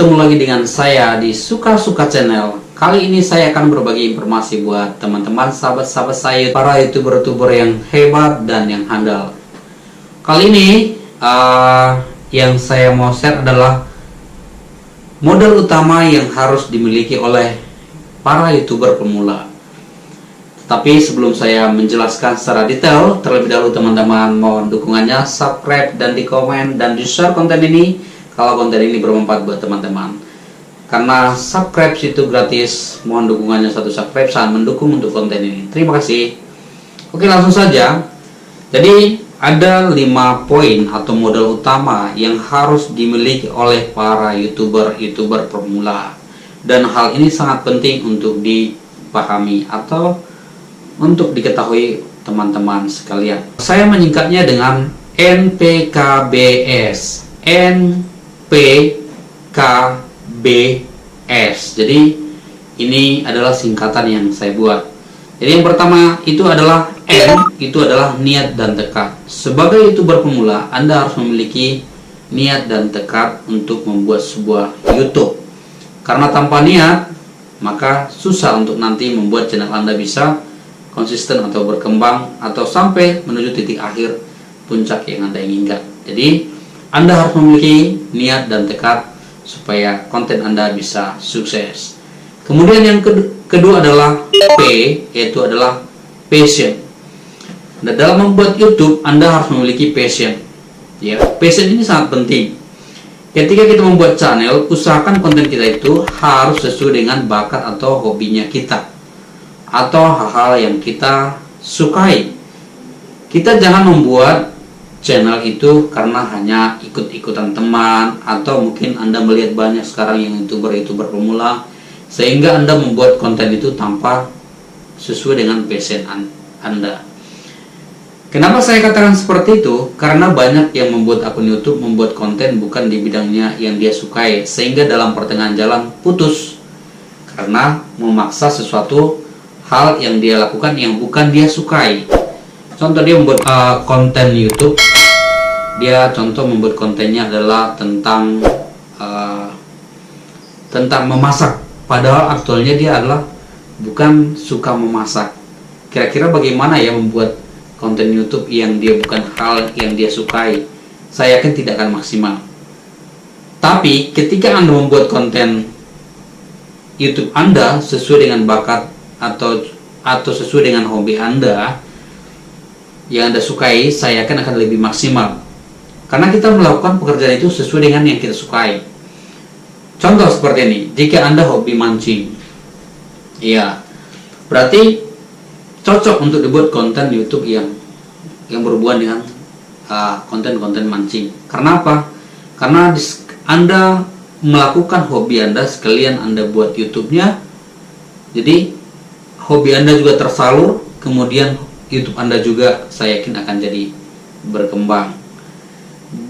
Ketemu lagi dengan saya di Suka-Suka Channel. Kali ini saya akan berbagi informasi buat teman-teman, sahabat-sahabat saya, para youtuber-youtuber yang hebat dan yang handal. Kali ini yang saya mau share adalah modal utama yang harus dimiliki oleh para youtuber pemula. Tapi sebelum saya menjelaskan secara detail, terlebih dahulu teman-teman mohon dukungannya, subscribe dan di komen dan di share konten ini kalau konten ini bermanfaat buat teman-teman. Karena subscribe itu gratis, mohon dukungannya, satu subscribe sangat mendukung untuk konten ini. Terima kasih. Oke, langsung saja. Jadi ada 5 poin atau modal utama yang harus dimiliki oleh para youtuber pemula, dan hal ini sangat penting untuk dipahami atau untuk diketahui teman-teman sekalian. Saya menyingkatnya dengan NPKBS. NPKBS. Jadi ini adalah singkatan yang saya buat. Jadi yang pertama itu adalah N, itu adalah niat dan tekad. Sebagai youtuber pemula, Anda harus memiliki niat dan tekad untuk membuat sebuah YouTube. Karena tanpa niat, maka susah untuk nanti membuat channel Anda bisa konsisten atau berkembang atau sampai menuju titik akhir puncak yang Anda inginkan. Jadi Anda harus memiliki niat dan tekad supaya konten Anda bisa sukses. Kemudian yang kedua adalah P, yaitu adalah passion. Nah, dalam membuat YouTube Anda harus memiliki passion. Ya, passion ini sangat penting. Ketika kita membuat channel, usahakan konten kita itu harus sesuai dengan bakat atau hobinya kita, atau hal-hal yang kita sukai. Kita jangan membuat channel itu karena hanya ikut-ikutan teman, atau mungkin Anda melihat banyak sekarang yang youtuber pemula sehingga Anda membuat konten itu tanpa sesuai dengan passion Anda. Kenapa saya katakan seperti itu? Karena banyak yang membuat akun YouTube, membuat konten bukan di bidangnya yang dia sukai, sehingga dalam pertengahan jalan putus karena memaksa sesuatu hal yang dia lakukan yang bukan dia sukai. Contoh, dia membuat konten YouTube, dia contoh membuat kontennya adalah tentang memasak, padahal aktualnya dia adalah bukan suka memasak. Kira-kira bagaimana ya membuat konten YouTube yang dia bukan hal yang dia sukai? Saya yakin tidak akan maksimal. Tapi ketika Anda membuat konten YouTube Anda sesuai dengan bakat atau sesuai dengan hobi Anda yang Anda sukai, saya yakin akan lebih maksimal. Karena kita melakukan pekerjaan itu sesuai dengan yang kita sukai. Contoh seperti ini, jika Anda hobi mancing, ya, berarti cocok untuk dibuat konten YouTube yang berhubungan dengan konten-konten mancing. Karena apa? Karena Anda melakukan hobi Anda, sekalian Anda buat YouTube-nya. Jadi hobi Anda juga tersalur, kemudian YouTube Anda juga saya yakin akan jadi berkembang.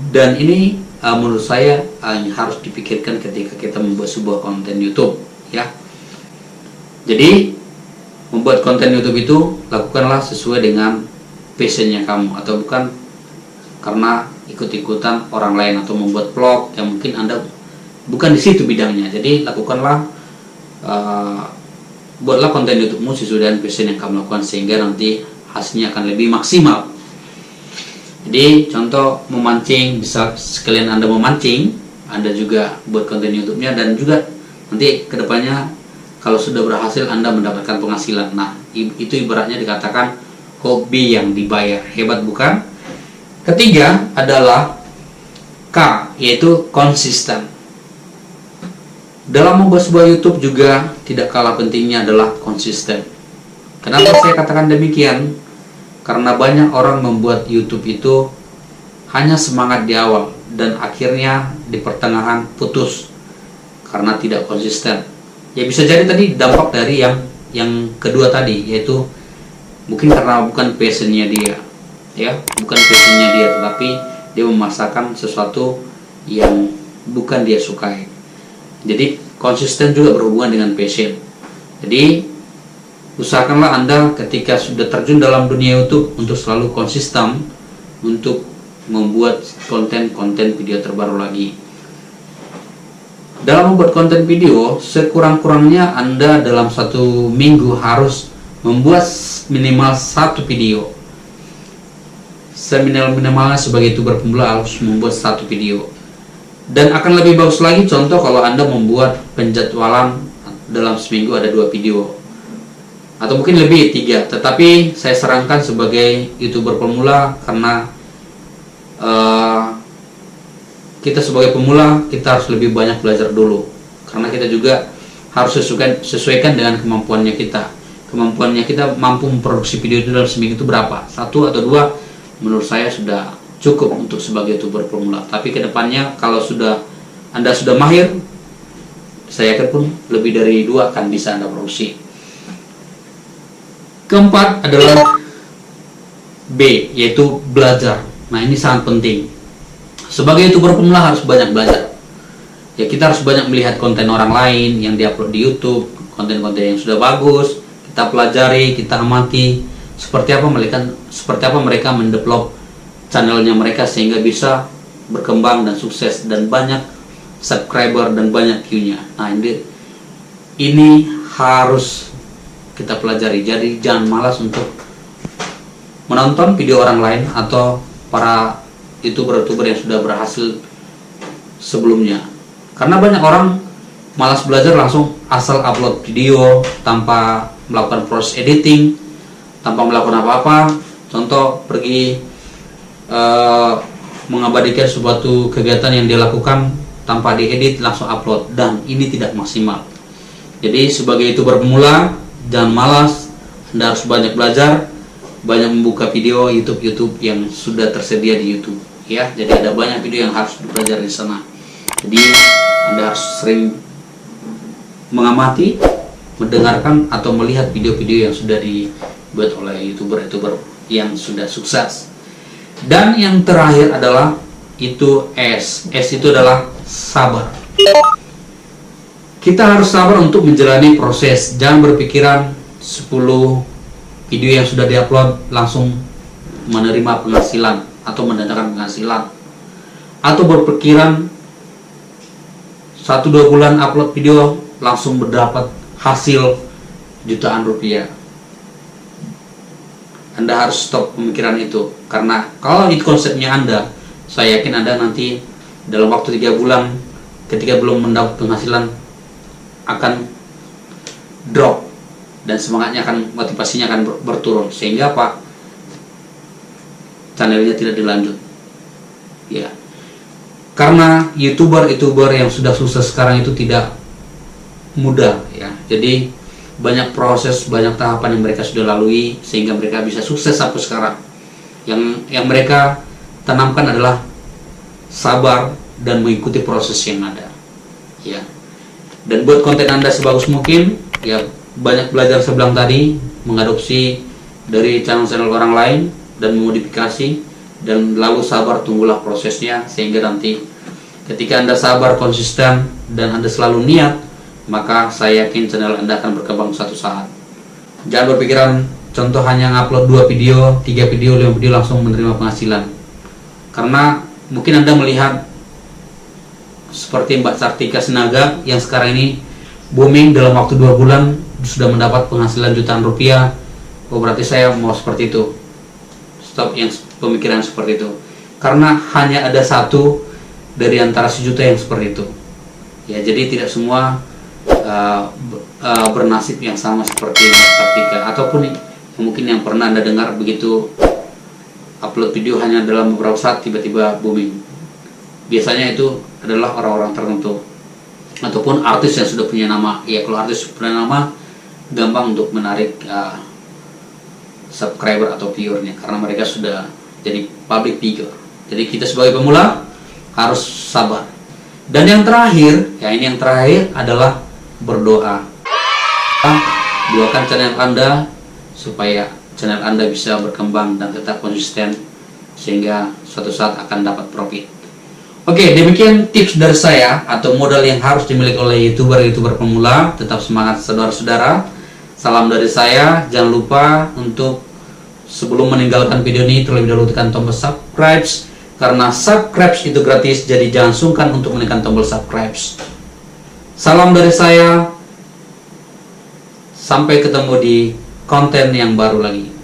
Dan ini menurut saya harus dipikirkan ketika kita membuat sebuah konten YouTube, ya. Jadi membuat konten YouTube itu lakukanlah sesuai dengan passionnya kamu, atau bukan karena ikut-ikutan orang lain atau membuat vlog yang mungkin Anda bukan di situ bidangnya. Jadi lakukanlah buatlah konten YouTube-mu sesuai dengan passion yang kamu lakukan, sehingga nanti hasilnya akan lebih maksimal. Jadi contoh memancing, bisa sekalian Anda memancing, Anda juga buat konten YouTube-nya, dan juga nanti kedepannya kalau sudah berhasil Anda mendapatkan penghasilan. Nah, itu ibaratnya dikatakan hobi yang dibayar. Hebat bukan? Ketiga adalah K, yaitu konsisten. Dalam membuat sebuah YouTube juga tidak kalah pentingnya adalah konsisten. Kenapa saya katakan demikian? Karena banyak orang membuat YouTube itu hanya semangat di awal dan akhirnya di pertengahan putus karena tidak konsisten. Ya, bisa jadi tadi dampak dari yang kedua tadi, yaitu mungkin karena bukan passionnya dia, ya, bukan passionnya dia, tetapi dia memaksakan sesuatu yang bukan dia sukai. Jadi konsisten juga berhubungan dengan passion. Jadi usahakanlah Anda ketika sudah terjun dalam dunia YouTube untuk selalu konsisten untuk membuat konten-konten video terbaru lagi. Dalam membuat konten video, sekurang-kurangnya Anda dalam satu minggu harus membuat minimal satu video. Seminimal-minimalnya sebagai YouTuber pemula harus membuat satu video. Dan akan lebih bagus lagi contoh kalau Anda membuat penjadwalan dalam seminggu ada 2 video. Atau mungkin lebih 3. Tetapi saya sarankan sebagai YouTuber pemula karena kita sebagai pemula kita harus lebih banyak belajar dulu, karena kita juga harus sesuaikan dengan kemampuannya kita. Kemampuannya kita mampu memproduksi video itu dalam seminggu itu berapa, 1 atau 2, menurut saya sudah cukup untuk sebagai YouTuber pemula. Tapi kedepannya kalau Anda sudah mahir, saya yakin pun lebih dari 2 akan bisa Anda produksi. Keempat adalah B, yaitu belajar. Nah, ini sangat penting. Sebagai YouTuber pemula harus banyak belajar. Ya, kita harus banyak melihat konten orang lain yang diupload di YouTube, konten-konten yang sudah bagus, kita pelajari, kita amati seperti apa mereka mendevelop channelnya mereka sehingga bisa berkembang dan sukses dan banyak subscriber dan banyak view-nya. Nah, ini harus kita pelajari. Jadi jangan malas untuk menonton video orang lain atau para YouTuber yang sudah berhasil sebelumnya. Karena banyak orang malas belajar, langsung asal upload video tanpa melakukan proses editing, tanpa melakukan apa-apa. Contoh pergi mengabadikan suatu kegiatan yang dia lakukan tanpa diedit, langsung upload, dan ini tidak maksimal. Jadi sebagai YouTuber pemula jangan malas, Anda harus banyak belajar, banyak membuka video YouTube yang sudah tersedia di YouTube, ya. Jadi ada banyak video yang harus dipelajari di sana. Jadi Anda harus sering mengamati, mendengarkan atau melihat video-video yang sudah dibuat oleh YouTuber yang sudah sukses. Dan yang terakhir adalah itu S. S itu adalah sabar. Kita harus sabar untuk menjalani proses. Jangan berpikiran 10 video yang sudah diupload langsung menerima penghasilan atau mendatangkan penghasilan, atau berpikiran 1-2 bulan upload video langsung mendapat hasil jutaan rupiah. Anda harus stop pemikiran itu, karena kalau itu konsepnya Anda, saya yakin Anda nanti dalam waktu 3 bulan ketika belum mendapat penghasilan akan drop, dan semangatnya motivasinya akan berturun, sehingga apa, channelnya tidak dilanjut, ya. Karena YouTuber yang sudah sukses sekarang itu tidak mudah, ya. Jadi banyak proses, banyak tahapan yang mereka sudah lalui sehingga mereka bisa sukses sampai sekarang. Yang mereka tanamkan adalah sabar dan mengikuti proses yang ada, ya. Dan buat konten Anda sebagus mungkin, ya, banyak belajar sebelum tadi, mengadopsi dari channel-channel orang lain dan memodifikasi, dan lalu sabar, tunggulah prosesnya, sehingga nanti ketika Anda sabar, konsisten, dan Anda selalu niat, maka saya yakin channel Anda akan berkembang suatu saat. Jangan berpikiran contoh hanya ngupload 2 video, 3 video, 5 video langsung menerima penghasilan. Karena mungkin Anda melihat seperti Mbak Sartika Sinaga yang sekarang ini booming, dalam waktu 2 bulan sudah mendapat penghasilan jutaan rupiah. Oh, berarti saya mau seperti itu. Stop yang pemikiran seperti itu, karena hanya ada 1 dari antara sejuta yang seperti itu, ya. Jadi tidak semua bernasib yang sama seperti Mbak Sartika, ataupun mungkin yang pernah Anda dengar begitu upload video hanya dalam beberapa saat tiba-tiba booming. Biasanya itu adalah orang-orang tertentu ataupun artis yang sudah punya nama. Ya, kalau artis punya nama gampang untuk menarik subscriber atau viewernya, karena mereka sudah jadi public figure. Jadi kita sebagai pemula harus sabar. Dan yang terakhir, ya ini yang terakhir adalah berdoa. Doakan channel Anda supaya channel Anda bisa berkembang dan tetap konsisten, sehingga suatu saat akan dapat profit. Oke, demikian tips dari saya atau modal yang harus dimiliki oleh YouTuber pemula. Tetap semangat saudara-saudara. Salam dari saya. Jangan lupa untuk sebelum meninggalkan video ini terlebih dahulu tekan tombol subscribe, karena subscribe itu gratis. Jadi jangan sungkan untuk menekan tombol subscribe. Salam dari saya. Sampai ketemu di konten yang baru lagi.